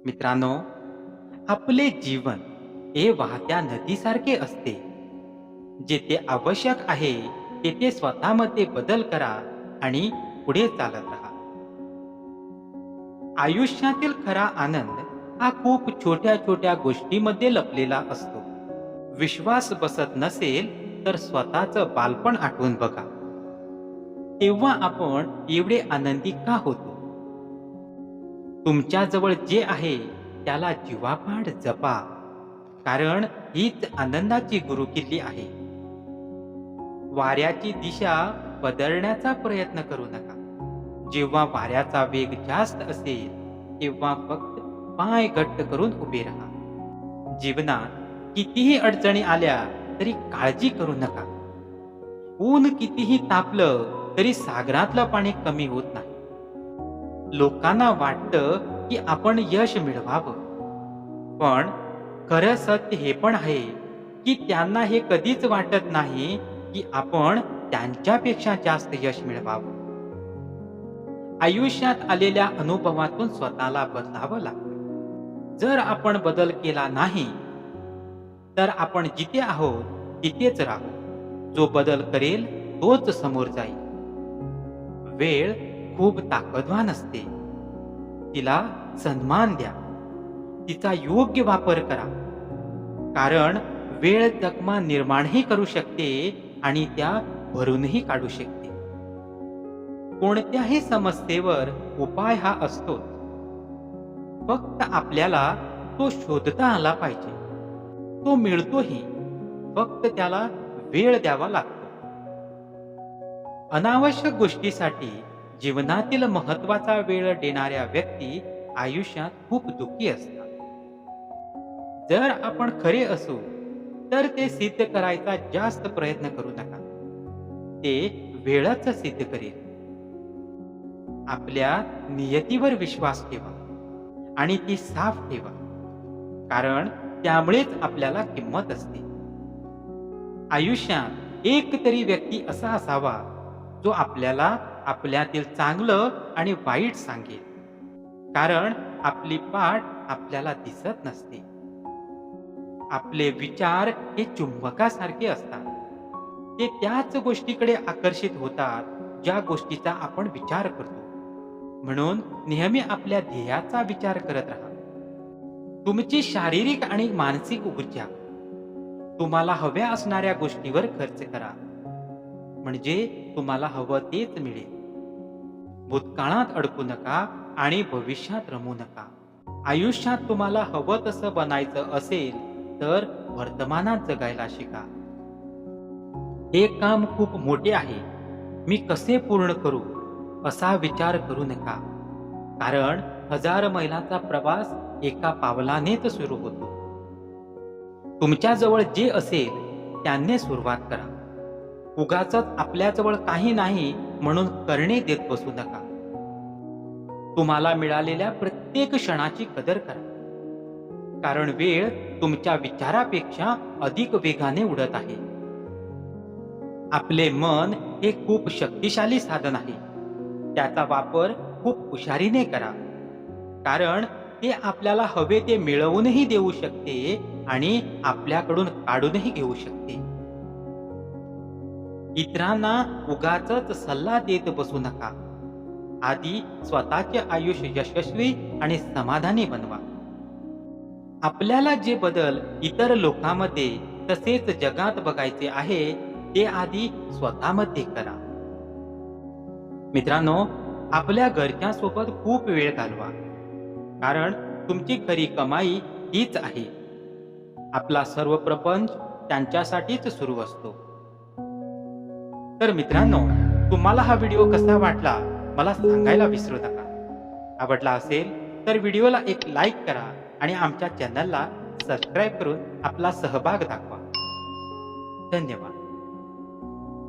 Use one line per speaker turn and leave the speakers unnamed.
मित्रांनो, आपले जीवन हे वाहत्या नदीसारखे असते. जेथे आवश्यक आहे तेथे स्वतःमध्ये बदल करा आणि पुढे चालत राहा. आयुष्यातील खरा आनंद हा खूप छोट्या छोट्या गोष्टींमध्ये लपलेला असतो. विश्वास बसत नसेल तर स्वतःचं बालपण आठवून बघा. तेव्हा आपण एवढे आनंदी का होतो? तुमच्याजवळ जे आहे त्याला जीवापाड जपा, कारण हीच आनंदाची गुरुकिल्ली आहे. वाऱ्याची दिशा बदलण्याचा प्रयत्न करू नका. जेव्हा वाऱ्याचा वेग जास्त असेल तेव्हा फक्त पाय घट्ट करून उभे राहा. जीवनात कितीही अडचणी आल्या तरी काळजी करू नका. ऊन कितीही तापलं तरी सागरातलं पाणी कमी होत नाही. लोकांना वाटतं की आपण यश मिळवावं, पण खरं सत्य हे पण आहे की त्यांना हे कधीच वाटत नाही की आपण त्यांच्यापेक्षा जास्त यश मिळवावं. आयुष्यात आलेल्या अनुभवातून स्वतःला बदलावं लागतं. जर आपण बदल केला नाही तर आपण जिथे आहोत तिथेच राहू. जो बदल करेल तोच समोर जाईल. वेळ खूप ताकदवान असते. तिला सन्मान द्या. तिचा योग्य वापर करा, कारण वेळ जखमा निर्माणही करू शकते आणि त्या भरूनही काढू शकते. कोणत्याही समस्येवर उपाय हा असतो, फक्त आपल्याला तो शोधता आला पाहिजे. तो मिळतोही, फक्त त्याला वेळ द्यावा लागतो. अनावश्यक गोष्टीसाठी जीवनातील महत्वाचा वेळ देणाऱ्या व्यक्ती आयुष्यात खूप दुःखी असतात. जर आपण खरे असू तर ते सिद्ध करायचा जास्त प्रयत्न करू नका. ते वेळच सिद्ध करेल. आपल्या नियतीवर विश्वास ठेवा आणि ती साफ ठेवा, कारण त्यामुळेच आपल्याला किंमत असते. आयुष्यात एक तरी व्यक्ती असा असावा जो आपल्याला आपल्यातील चांगलं आणि वाईट सांगेल, कारण आपली पाठ आपल्याला दिसत नसते. आपले विचार हे चुंबकासारखे असतात. ते त्याच गोष्टीकडे आकर्षित होतात ज्या गोष्टीचा आपण विचार करतो. म्हणून नेहमी आपल्या ध्येयाचा विचार करत राहा. तुमची शारीरिक आणि मानसिक ऊर्जा तुम्हाला हव्या असणाऱ्या गोष्टीवर खर्च करा, म्हणजे तुम्हाला हवं तेच मिळेल. भूतकाळात अडकू नका आणि भविष्यात रमू नका. आयुष्यात तुम्हाला हवं तसं बनायचं असेल तर वर्तमानात जगायला शिका. हे काम खूप मोठे आहे, मी कसे पूर्ण करू असा विचार करू नका, कारण 1000 मैलाचा प्रवास एका पावलानेच सुरू होतो. तुमच्याजवळ जे असेल त्याने सुरुवात करा. उगाचच आपल्याजवळ काही नाही म्हणून करणे देत बसू नका. तुम्हाला मिळालेल्या प्रत्येक क्षणाची कदर करा, कारण वेळ तुमच्या विचारापेक्षा अधिक वेगाने उडत आहे. आपले मन हे खूप शक्तिशाली साधन आहे. त्याचा वापर खूप हुशारीने करा, कारण ते आपल्याला हवे ते मिळवूनही देऊ शकते आणि आपल्याकडून काढूनही घेऊ शकते. इतरांना उगाचच सल्ला देत बसू नका. आधी स्वतःचे आयुष्य यशस्वी आणि समाधानी बनवा. आपल्याला जे बदल इतर लोकांमध्ये तसेच जगात बघायचे आहे ते आधी स्वतःमध्ये करा. मित्रांनो, आपल्या घरच्यांसोबत खूप वेळ घालवा, कारण तुमची खरी कमाई हीच आहे. आपला सर्व प्रपंच त्यांच्यासाठीच सुरू असतो. तर मित्रांनो, तुम्हाला हा व्हिडिओ कसा वाटला मला सांगायला विसरू नका. आवडला असेल तर व्हिडिओला एक लाईक करा आणि आमच्या चॅनलला सबस्क्राईब करून आपला सहभाग दाखवा. धन्यवाद.